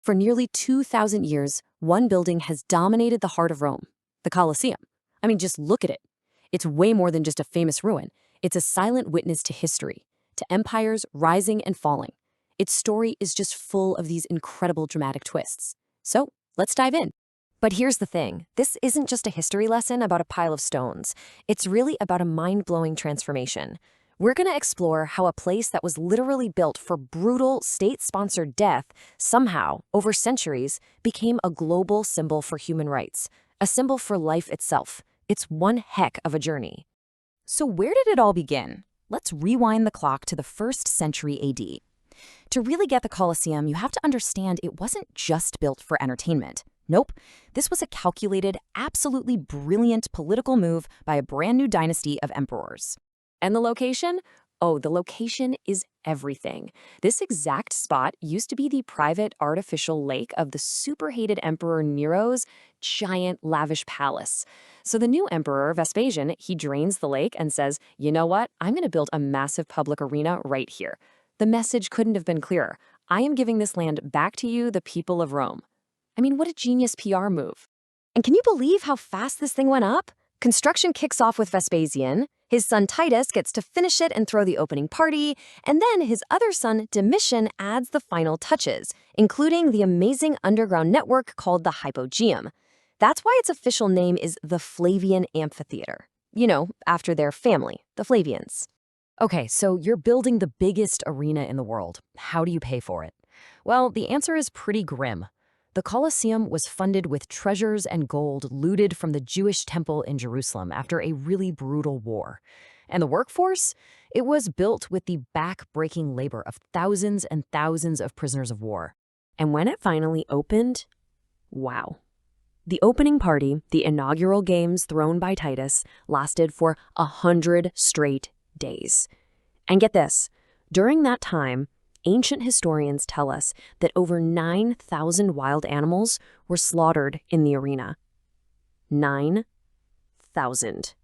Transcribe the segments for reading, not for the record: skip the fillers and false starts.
For nearly 2,000 years, one building has dominated the heart of Rome, the Colosseum. I mean, just look at it. It's way more than just a famous ruin. It's a silent witness to history, to empires rising and falling. Its story is just full of these incredible dramatic twists. So, let's dive in. But here's the thing. This isn't just a history lesson about a pile of stones. It's really about a mind-blowing transformation. We're going to explore how a place that was literally built for brutal, state-sponsored death somehow, over centuries, became a global symbol for human rights, a symbol for life itself. It's one heck of a journey. So where did it all begin? Let's rewind the clock to the 1st century AD. To really get the Colosseum, you have to understand it wasn't just built for entertainment. Nope, this was a calculated, absolutely brilliant political move by a brand new dynasty of emperors. And the location? Oh, the location is everything. This exact spot used to be the private artificial lake of the super-hated Emperor Nero's giant lavish palace. So the new emperor, Vespasian, he drains the lake and says, you know what? I'm going to build a massive public arena right here. The message couldn't have been clearer. I am giving this land back to you, the people of Rome. I mean, what a genius PR move. And can you believe how fast this thing went up? Construction kicks off with Vespasian, his son Titus gets to finish it and throw the opening party, and then his other son Domitian adds the final touches, including the amazing underground network called the Hypogeum. That's why its official name is the Flavian amphitheater. You know, after their family, the Flavians. Okay, so you're building the biggest arena in the world. How do you pay for it? Well, the answer is pretty grim. The Colosseum was funded with treasures and gold looted from the Jewish temple in Jerusalem after a really brutal war. And the workforce? It was built with the back-breaking labor of thousands and thousands of prisoners of war. And when it finally opened, wow. The opening party, the inaugural games thrown by Titus, lasted for 100 straight days. And get this, during that time, ancient historians tell us that over 9,000 wild animals were slaughtered in the arena. 9,000.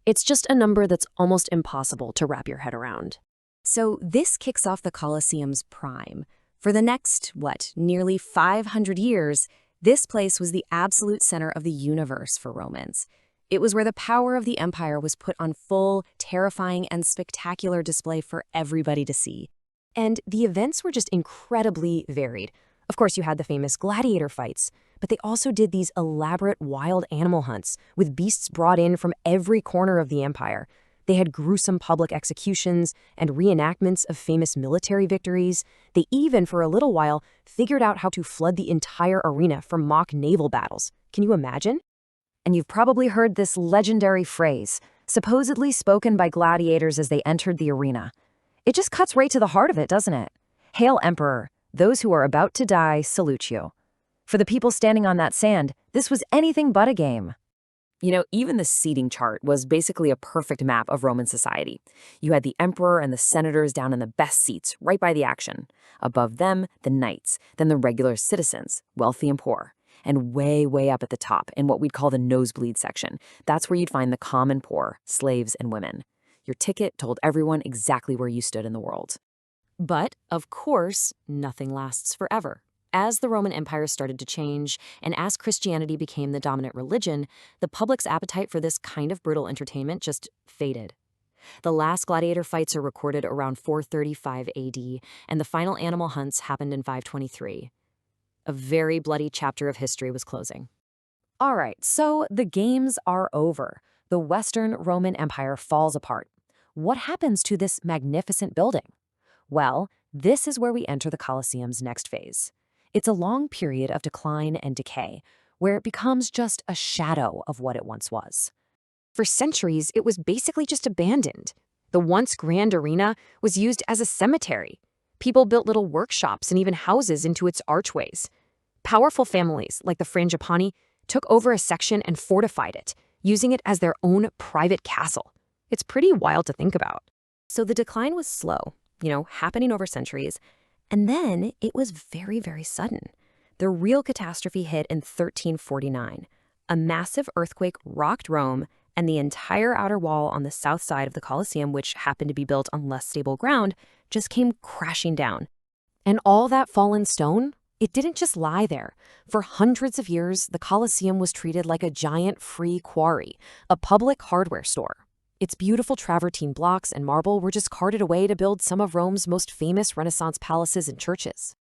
It's just a number that's almost impossible to wrap your head around. So this kicks off the Colosseum's prime. For the next, nearly 500 years, this place was the absolute center of the universe for Romans. It was where the power of the empire was put on full, terrifying, and spectacular display for everybody to see. And the events were just incredibly varied. Of course, you had the famous gladiator fights, but they also did these elaborate wild animal hunts with beasts brought in from every corner of the empire. They had gruesome public executions and reenactments of famous military victories. They even, for a little while, figured out how to flood the entire arena for mock naval battles. Can you imagine? And you've probably heard this legendary phrase, supposedly spoken by gladiators as they entered the arena. It just cuts right to the heart of it, doesn't it? Hail, Emperor! Those who are about to die salute you. For the people standing on that sand, this was anything but a game. You know, even the seating chart was basically a perfect map of Roman society. You had the emperor and the senators down in the best seats, right by the action. Above them, the knights, then the regular citizens, wealthy and poor. And way, way up at the top, in what we'd call the nosebleed section, that's where you'd find the common poor, slaves and women. Your ticket told everyone exactly where you stood in the world. But, of course, nothing lasts forever. As the Roman Empire started to change, and as Christianity became the dominant religion, the public's appetite for this kind of brutal entertainment just faded. The last gladiator fights are recorded around 435 AD, and the final animal hunts happened in 523. A very bloody chapter of history was closing. All right, so the games are over. The Western Roman Empire falls apart. What happens to this magnificent building? Well, this is where we enter the Colosseum's next phase. It's a long period of decline and decay, where it becomes just a shadow of what it once was. For centuries, it was basically just abandoned. The once grand arena was used as a cemetery. People built little workshops and even houses into its archways. Powerful families, like the Frangipani, took over a section and fortified it, using it as their own private castle. It's pretty wild to think about. So the decline was slow, happening over centuries, and then it was very, very sudden. The real catastrophe hit in 1349. A massive earthquake rocked Rome, and the entire outer wall on the south side of the Colosseum, which happened to be built on less stable ground, just came crashing down. And all that fallen stone It didn't just lie there. For hundreds of years, the Colosseum was treated like a giant free quarry, a public hardware store. Its beautiful travertine blocks and marble were just carted away to build some of Rome's most famous Renaissance palaces and churches.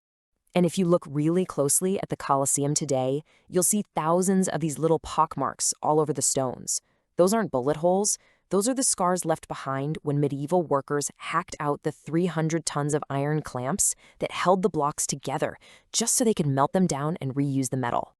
And if you look really closely at the Colosseum today, you'll see thousands of these little pockmarks all over the stones. Those aren't bullet holes. Those are the scars left behind when medieval workers hacked out the 300 tons of iron clamps that held the blocks together, just so they could melt them down and reuse the metal.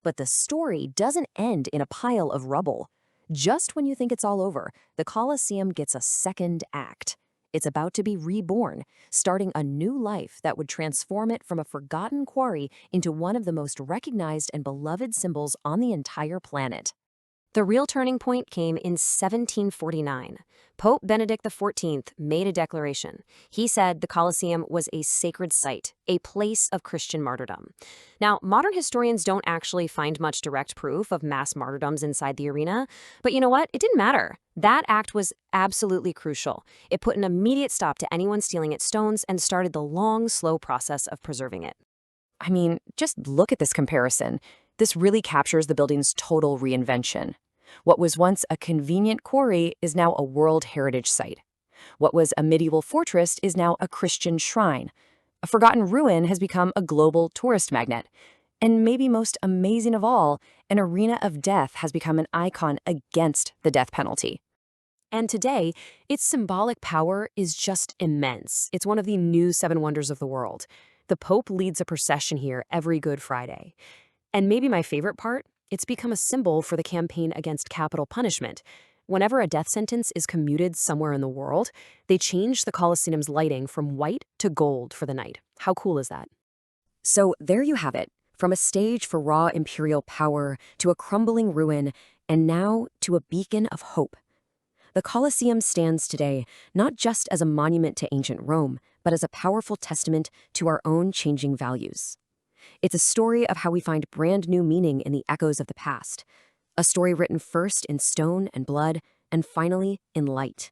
But the story doesn't end in a pile of rubble. Just when you think it's all over, the Colosseum gets a second act. It's about to be reborn, starting a new life that would transform it from a forgotten quarry into one of the most recognized and beloved symbols on the entire planet. The real turning point came in 1749. Pope Benedict XIV made a declaration. He said the Colosseum was a sacred site, a place of Christian martyrdom. Now, modern historians don't actually find much direct proof of mass martyrdoms inside the arena, but you know what? It didn't matter. That act was absolutely crucial. It put an immediate stop to anyone stealing its stones and started the long, slow process of preserving it. I mean, just look at this comparison. This really captures the building's total reinvention. What was once a convenient quarry is now a World Heritage Site. What was a medieval fortress is now a Christian shrine. A forgotten ruin has become a global tourist magnet. And maybe most amazing of all, an arena of death has become an icon against the death penalty. And today, its symbolic power is just immense. It's one of the new seven wonders of the world. The Pope leads a procession here every Good Friday. And maybe my favorite part, it's become a symbol for the campaign against capital punishment. Whenever a death sentence is commuted somewhere in the world, they change the Colosseum's lighting from white to gold for the night. How cool is that? So there you have it, from a stage for raw imperial power to a crumbling ruin, and now to a beacon of hope. The Colosseum stands today not just as a monument to ancient Rome, but as a powerful testament to our own changing values. It's a story of how we find brand new meaning in the echoes of the past, a story written first in stone and blood, and finally in light.